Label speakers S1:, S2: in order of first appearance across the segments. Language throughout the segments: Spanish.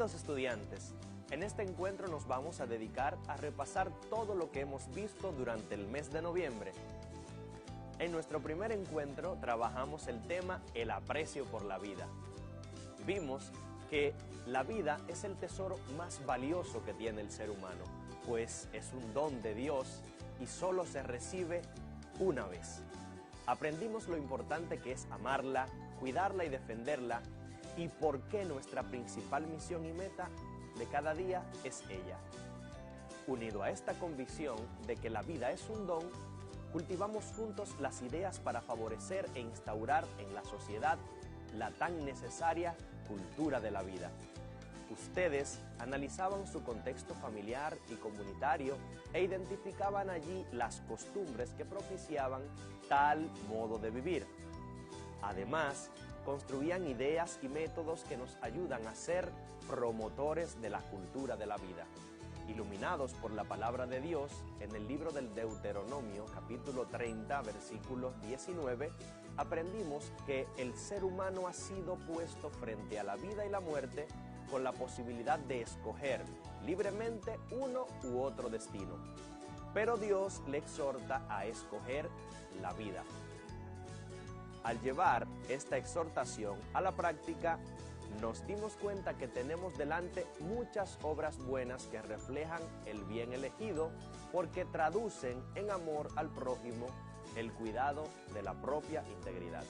S1: Queridos estudiantes, en este encuentro nos vamos a dedicar a repasar todo lo que hemos visto durante el mes de noviembre. En nuestro primer encuentro trabajamos el tema el aprecio por la vida. Vimos que la vida es el tesoro más valioso que tiene el ser humano, pues es un don de Dios y solo se recibe una vez. Aprendimos lo importante que es amarla, cuidarla y defenderla, y por qué nuestra principal misión y meta de cada día es ella. Unido a esta convicción de que la vida es un don, cultivamos juntos las ideas para favorecer e instaurar en la sociedad la tan necesaria cultura de la vida. Ustedes analizaban su contexto familiar y comunitario e identificaban allí las costumbres que propiciaban tal modo de vivir. Además, construían ideas y métodos que nos ayudan a ser promotores de la cultura de la vida. Iluminados por la palabra de Dios, en el libro del Deuteronomio, capítulo 30, versículo 19, aprendimos que el ser humano ha sido puesto frente a la vida y la muerte con la posibilidad de escoger libremente uno u otro destino. Pero Dios le exhorta a escoger la vida. Al llevar esta exhortación a la práctica, nos dimos cuenta que tenemos delante muchas obras buenas que reflejan el bien elegido porque traducen en amor al prójimo el cuidado de la propia integridad.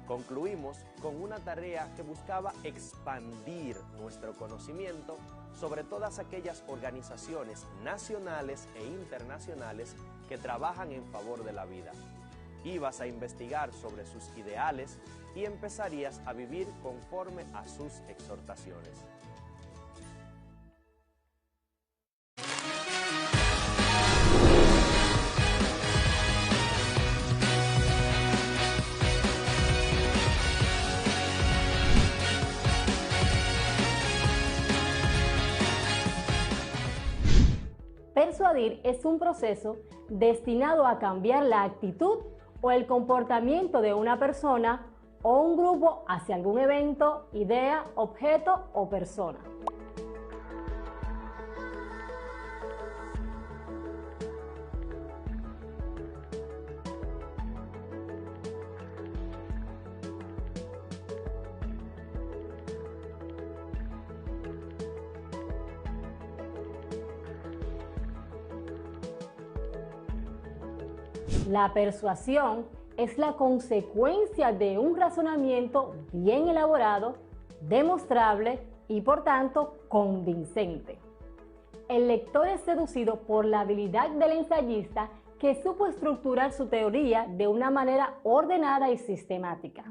S1: Concluimos con una tarea que buscaba expandir nuestro conocimiento sobre todas aquellas organizaciones nacionales e internacionales que trabajan en favor de la vida. Ibas a investigar sobre sus ideales y empezarías a vivir conforme a sus exhortaciones.
S2: Persuadir es un proceso destinado a cambiar la actitud o el comportamiento de una persona o un grupo hacia algún evento, idea, objeto o persona. La persuasión es la consecuencia de un razonamiento bien elaborado, demostrable y por tanto convincente. El lector es seducido por la habilidad del ensayista que supo estructurar su teoría de una manera ordenada y sistemática.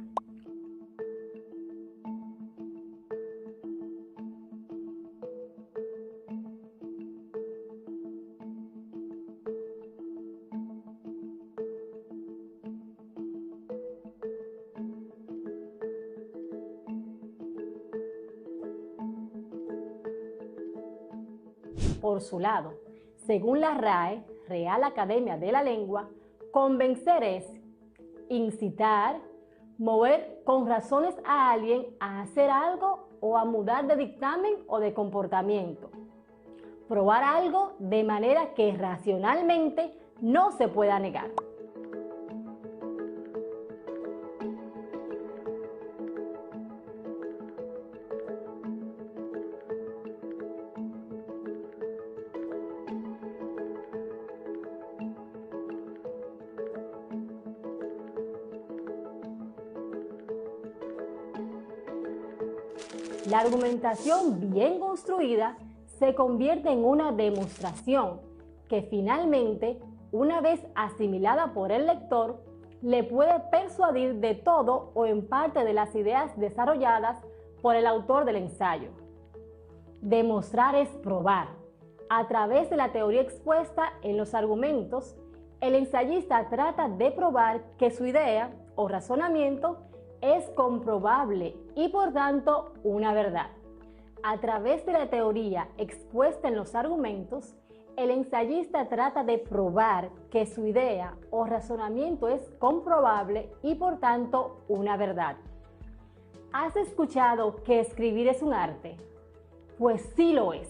S2: Por su lado, según la RAE, Real Academia de la Lengua, convencer es incitar, mover con razones a alguien a hacer algo o a mudar de dictamen o de comportamiento. Probar algo de manera que racionalmente no se pueda negar. La argumentación bien construida se convierte en una demostración que finalmente, una vez asimilada por el lector, le puede persuadir de todo o en parte de las ideas desarrolladas por el autor del ensayo. Demostrar es probar. A través de la teoría expuesta en los argumentos, el ensayista trata de probar que su idea o razonamiento es comprobable y por tanto una verdad. A través de la teoría expuesta en los argumentos, el ensayista trata de probar que su idea o razonamiento es comprobable y por tanto una verdad. ¿Has escuchado que escribir es un arte? Pues sí lo es.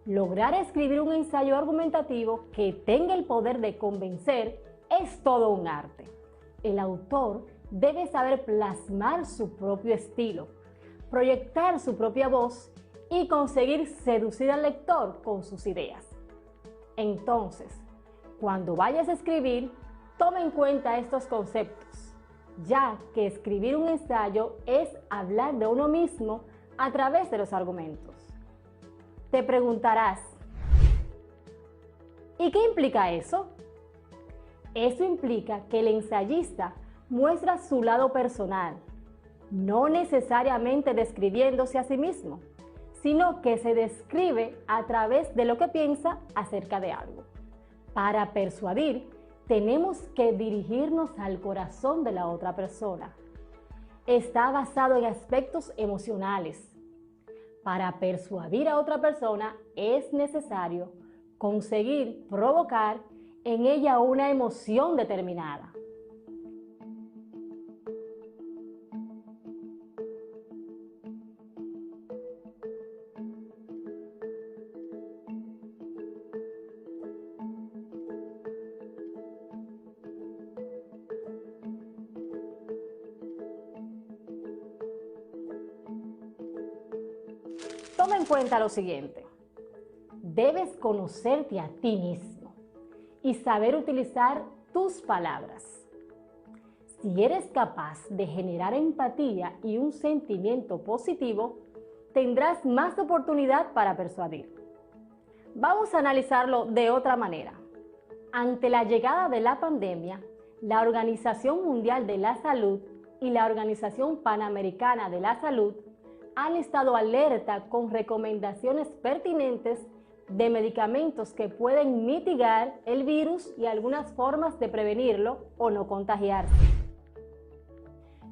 S2: Lograr escribir un ensayo argumentativo que tenga el poder de convencer es todo un arte. El autor debe saber plasmar su propio estilo, proyectar su propia voz y conseguir seducir al lector con sus ideas. Entonces, cuando vayas a escribir, toma en cuenta estos conceptos, ya que escribir un ensayo es hablar de uno mismo a través de los argumentos. Te preguntarás, ¿y qué implica eso? Eso implica que el ensayista muestra su lado personal, no necesariamente describiéndose a sí mismo, sino que se describe a través de lo que piensa acerca de algo. Para persuadir, tenemos que dirigirnos al corazón de la otra persona. Está basado en aspectos emocionales. Para persuadir a otra persona es necesario conseguir provocar en ella una emoción determinada. Toma en cuenta lo siguiente. Debes conocerte a ti mismo y saber utilizar tus palabras. Si eres capaz de generar empatía y un sentimiento positivo, tendrás más oportunidad para persuadir. Vamos a analizarlo de otra manera. Ante la llegada de la pandemia, la Organización Mundial de la Salud y la Organización Panamericana de la Salud han estado alerta con recomendaciones pertinentes de medicamentos que pueden mitigar el virus y algunas formas de prevenirlo o no contagiarse.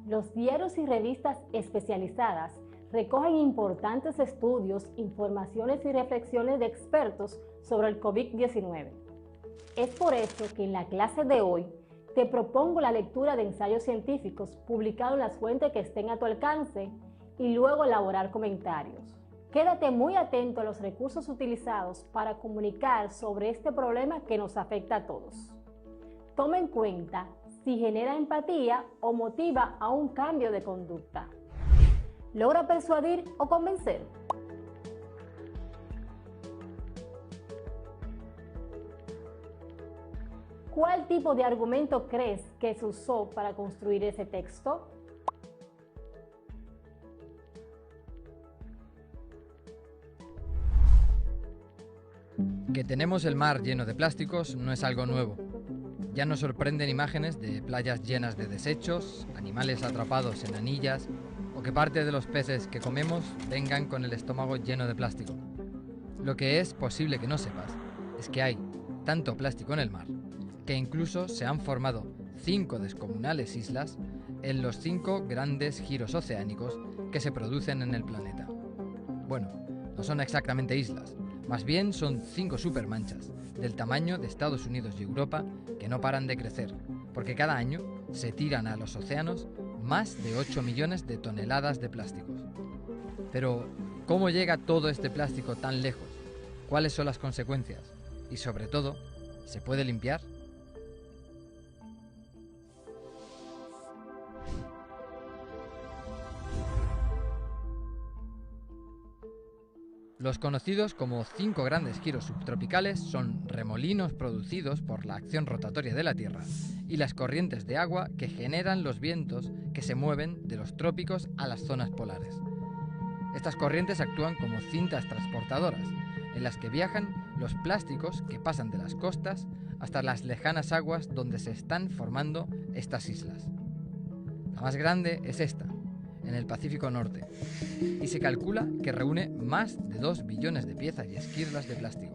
S2: Los diarios y revistas especializadas recogen importantes estudios, informaciones y reflexiones de expertos sobre el COVID-19. Es por eso que en la clase de hoy te propongo la lectura de ensayos científicos publicados en las fuentes que estén a tu alcance y luego elaborar comentarios. Quédate muy atento a los recursos utilizados para comunicar sobre este problema que nos afecta a todos. Toma en cuenta si genera empatía o motiva a un cambio de conducta. ¿Logra persuadir o convencer? ¿Cuál tipo de argumento crees que se usó para construir ese texto?
S3: Que tenemos el mar lleno de plásticos no es algo nuevo. Ya nos sorprenden imágenes de playas llenas de desechos, animales atrapados en anillas o que parte de los peces que comemos vengan con el estómago lleno de plástico. Lo que es posible que no sepas es que hay tanto plástico en el mar que incluso se han formado 5 descomunales islas en los 5 grandes giros oceánicos que se producen en el planeta. Bueno, no son exactamente islas, más bien son 5 supermanchas del tamaño de Estados Unidos y Europa que no paran de crecer, porque cada año se tiran a los océanos más de 8 millones de toneladas de plásticos. Pero, ¿cómo llega todo este plástico tan lejos? ¿Cuáles son las consecuencias? Y sobre todo, ¿se puede limpiar? Los conocidos como 5 grandes giros subtropicales son remolinos producidos por la acción rotatoria de la Tierra y las corrientes de agua que generan los vientos que se mueven de los trópicos a las zonas polares. Estas corrientes actúan como cintas transportadoras, en las que viajan los plásticos que pasan de las costas hasta las lejanas aguas donde se están formando estas islas. La más grande es esta, en el Pacífico Norte, y se calcula que reúne más de 2 billones de piezas y esquirlas de plástico.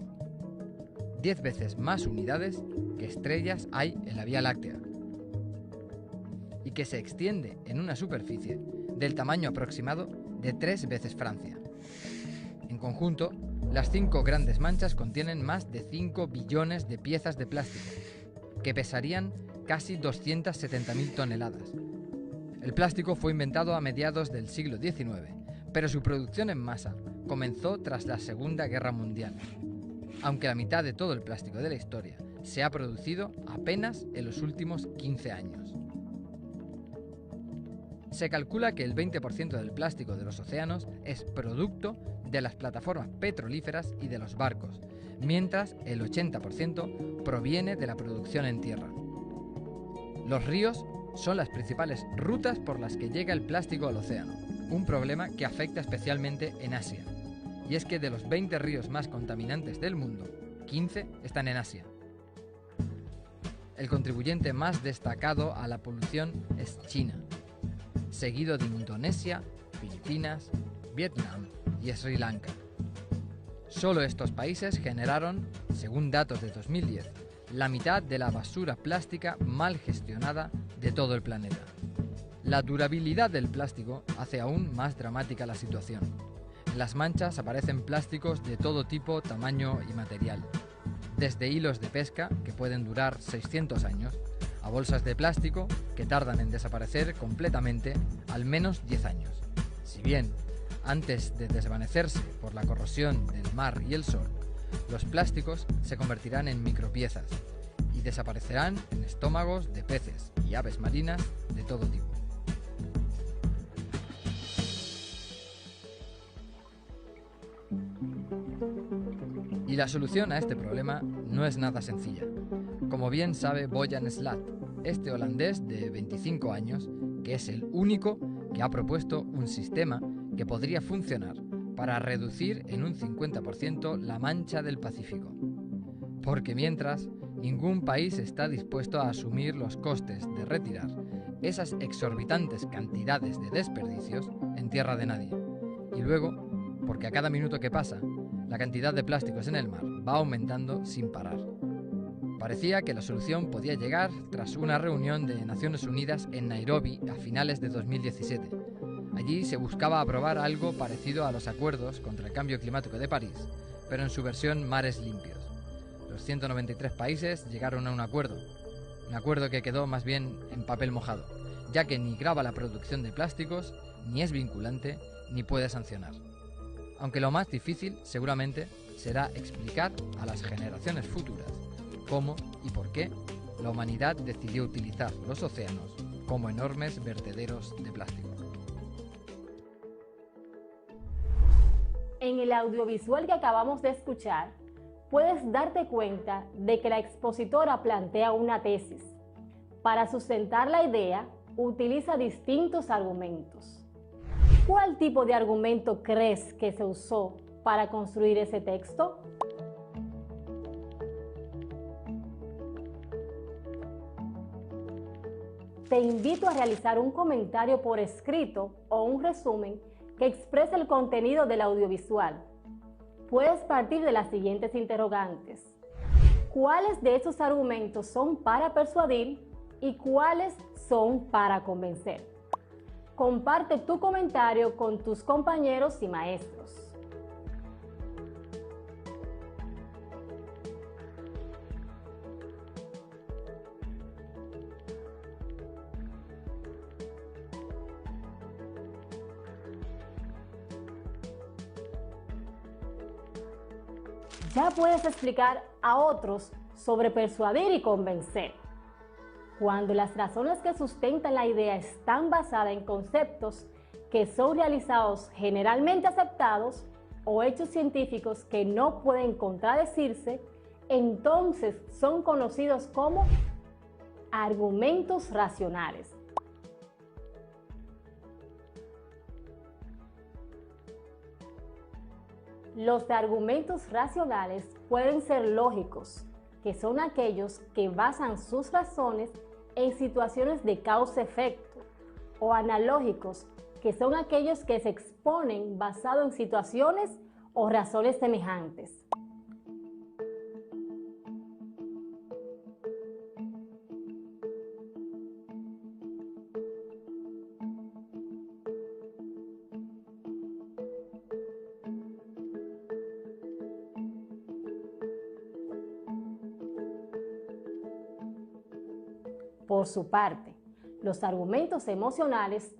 S3: 10 veces más unidades que estrellas hay en la Vía Láctea, y que se extiende en una superficie del tamaño aproximado de 3 veces Francia. En conjunto, las 5 grandes manchas contienen más de 5 billones de piezas de plástico, que pesarían casi 270.000 toneladas. El plástico fue inventado a mediados del siglo XIX, pero su producción en masa comenzó tras la Segunda Guerra Mundial, aunque la mitad de todo el plástico de la historia se ha producido apenas en los últimos 15 años. Se calcula que el 20% del plástico de los océanos es producto de las plataformas petrolíferas y de los barcos, mientras el 80% proviene de la producción en tierra. Los ríos son las principales rutas por las que llega el plástico al océano, un problema que afecta especialmente en Asia. Y es que de los 20 ríos más contaminantes del mundo, 15 están en Asia. El contribuyente más destacado a la polución es China, seguido de Indonesia, Filipinas, Vietnam y Sri Lanka. Solo estos países generaron, según datos de 2010, la mitad de la basura plástica mal gestionada de todo el planeta. La durabilidad del plástico hace aún más dramática la situación. En las manchas aparecen plásticos de todo tipo, tamaño y material, desde hilos de pesca, que pueden durar 600 años, a bolsas de plástico, que tardan en desaparecer completamente al menos 10 años. Si bien, antes de desvanecerse por la corrosión del mar y el sol, los plásticos se convertirán en micropiezas y desaparecerán en estómagos de peces y aves marinas de todo tipo. Y la solución a este problema no es nada sencilla. Como bien sabe Boyan Slat, este holandés de 25 años, que es el único que ha propuesto un sistema que podría funcionar para reducir en un 50% la mancha del Pacífico. Porque mientras, ningún país está dispuesto a asumir los costes de retirar esas exorbitantes cantidades de desperdicios en tierra de nadie. Y luego, porque a cada minuto que pasa, la cantidad de plásticos en el mar va aumentando sin parar. Parecía que la solución podía llegar tras una reunión de Naciones Unidas en Nairobi a finales de 2017. Allí se buscaba aprobar algo parecido a los acuerdos contra el cambio climático de París, pero en su versión mares limpios. Los 193 países llegaron a un acuerdo que quedó más bien en papel mojado, ya que ni grava la producción de plásticos, ni es vinculante, ni puede sancionar. Aunque lo más difícil, seguramente, será explicar a las generaciones futuras cómo y por qué la humanidad decidió utilizar los océanos como enormes vertederos de plástico.
S2: En el audiovisual que acabamos de escuchar, puedes darte cuenta de que la expositora plantea una tesis. Para sustentar la idea, utiliza distintos argumentos. ¿Cuál tipo de argumento crees que se usó para construir ese texto? Te invito a realizar un comentario por escrito o un resumen que exprese el contenido del audiovisual. Puedes partir de las siguientes interrogantes. ¿Cuáles de esos argumentos son para persuadir y cuáles son para convencer? Comparte tu comentario con tus compañeros y maestros. Ya puedes explicar a otros sobre persuadir y convencer. Cuando las razones que sustentan la idea están basadas en conceptos que son realizados generalmente aceptados o hechos científicos que no pueden contradecirse, entonces son conocidos como argumentos racionales. Los argumentos racionales pueden ser lógicos, que son aquellos que basan sus razones en situaciones de causa-efecto, o analógicos, que son aquellos que se exponen basado en situaciones o razones semejantes. Por su parte, Los argumentos emocionales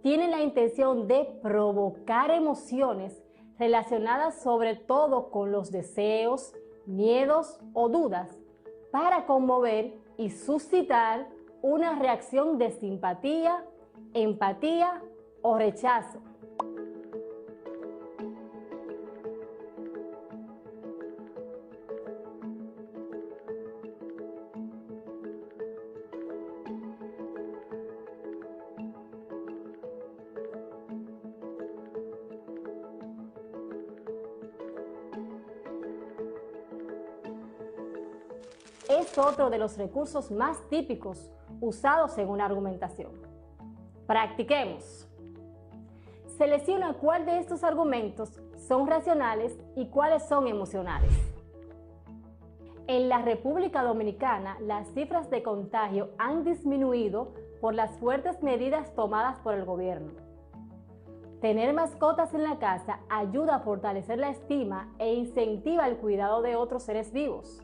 S2: tienen la intención de provocar emociones relacionadas sobre todo con los deseos, miedos o dudas para conmover y suscitar una reacción de simpatía, empatía o rechazo. Es otro de los recursos más típicos usados en una argumentación. Practiquemos. Selecciona cuál de estos argumentos son racionales y cuáles son emocionales. En la República Dominicana, las cifras de contagio han disminuido por las fuertes medidas tomadas por el gobierno. Tener mascotas en la casa ayuda a fortalecer la estima e incentiva el cuidado de otros seres vivos.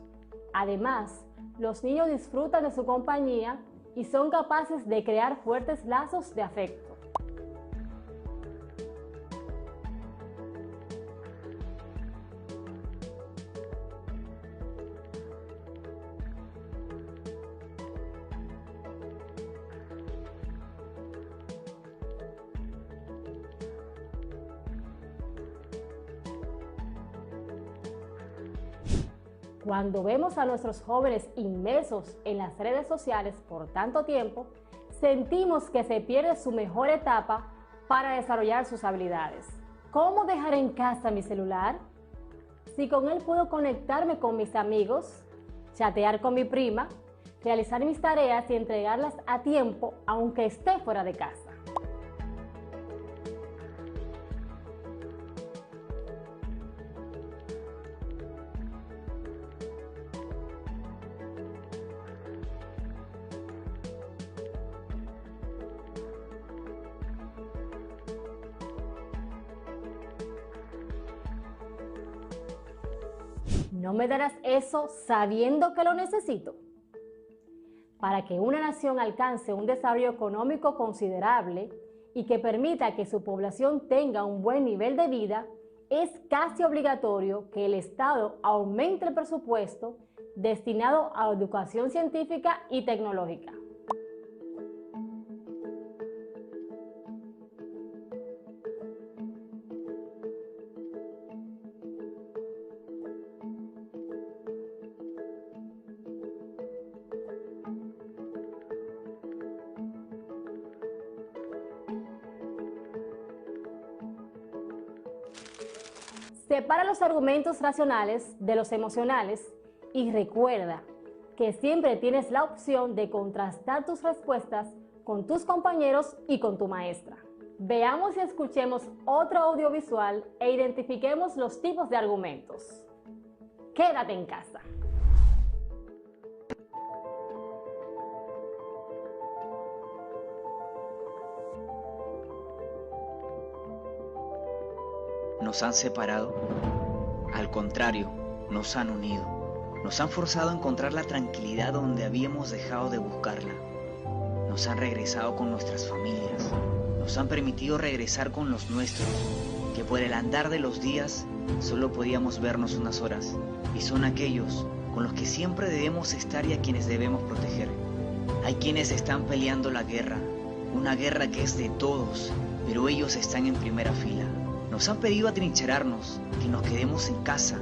S2: Además, los niños disfrutan de su compañía y son capaces de crear fuertes lazos de afecto. Cuando vemos a nuestros jóvenes inmersos en las redes sociales por tanto tiempo, sentimos que se pierde su mejor etapa para desarrollar sus habilidades. ¿Cómo dejar en casa mi celular? Si con él puedo conectarme con mis amigos, chatear con mi prima, realizar mis tareas y entregarlas a tiempo aunque esté fuera de casa. ¿No me darás eso sabiendo que lo necesito? Para que una nación alcance un desarrollo económico considerable y que permita que su población tenga un buen nivel de vida, es casi obligatorio que el Estado aumente el presupuesto destinado a educación científica y tecnológica. Separa los argumentos racionales de los emocionales y recuerda que siempre tienes la opción de contrastar tus respuestas con tus compañeros y con tu maestra. Veamos y escuchemos otro audiovisual e identifiquemos los tipos de argumentos. Quédate en casa.
S4: ¿Nos han separado? Al contrario, nos han unido. Nos han forzado a encontrar la tranquilidad donde habíamos dejado de buscarla. Nos han regresado con nuestras familias. Nos han permitido regresar con los nuestros, que por el andar de los días solo podíamos vernos unas horas. Y son aquellos con los que siempre debemos estar y a quienes debemos proteger. Hay quienes están peleando la guerra, una guerra que es de todos, pero ellos están en primera fila. Nos han pedido atrincherarnos, que nos quedemos en casa,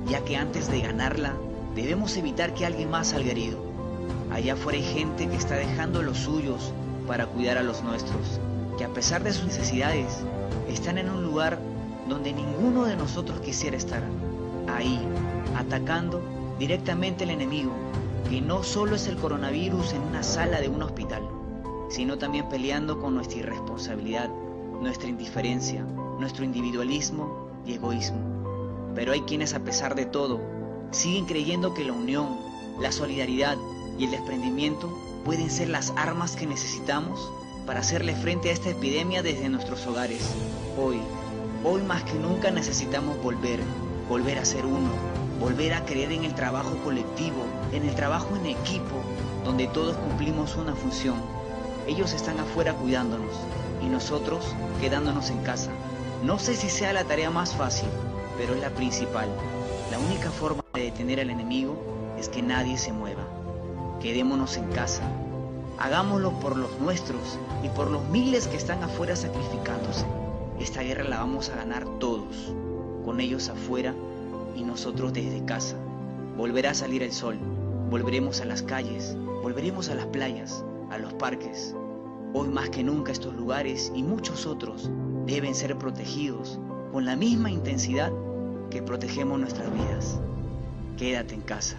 S4: ya que antes de ganarla, debemos evitar que alguien más salga herido. Allá afuera hay gente que está dejando a los suyos para cuidar a los nuestros, que a pesar de sus necesidades, están en un lugar donde ninguno de nosotros quisiera estar. Ahí, atacando directamente al enemigo, que no solo es el coronavirus en una sala de un hospital, sino también peleando con nuestra irresponsabilidad, nuestra indiferencia, nuestro individualismo y egoísmo. Pero hay quienes, a pesar de todo, siguen creyendo que la unión, la solidaridad y el desprendimiento pueden ser las armas que necesitamos para hacerle frente a esta epidemia desde nuestros hogares. Hoy más que nunca necesitamos volver a ser uno, volver a creer en el trabajo colectivo, en el trabajo en equipo, donde todos cumplimos una función. Ellos están afuera cuidándonos y nosotros quedándonos en casa. No sé si sea la tarea más fácil, pero es la principal. La única forma de detener al enemigo es que nadie se mueva. Quedémonos en casa. Hagámoslo por los nuestros y por los miles que están afuera sacrificándose. Esta guerra la vamos a ganar todos, con ellos afuera y nosotros desde casa. Volverá a salir el sol, volveremos a las calles, volveremos a las playas, a los parques. Hoy más que nunca estos lugares y muchos otros deben ser protegidos con la misma intensidad que protegemos nuestras vidas. Quédate en casa.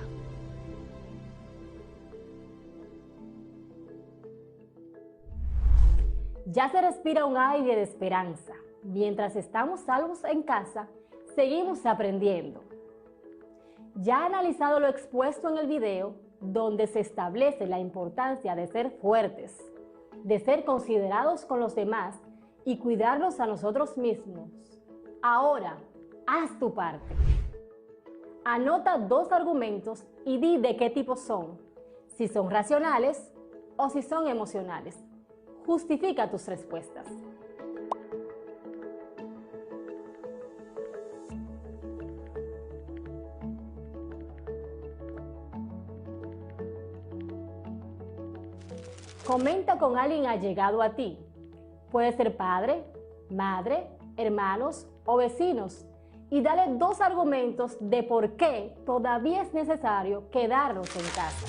S2: Ya se respira un aire de esperanza. Mientras estamos salvos en casa, seguimos aprendiendo. Ya ha analizado lo expuesto en el video, donde se establece la importancia de ser fuertes, de ser considerados con los demás y cuidarnos a nosotros mismos. Ahora, haz tu parte. Anota 2 argumentos y di de qué tipo son, si son racionales o si son emocionales. Justifica tus respuestas. Comenta con alguien allegado a ti. Puede ser padre, madre, hermanos o vecinos. Y dale 2 argumentos de por qué todavía es necesario quedarnos en casa.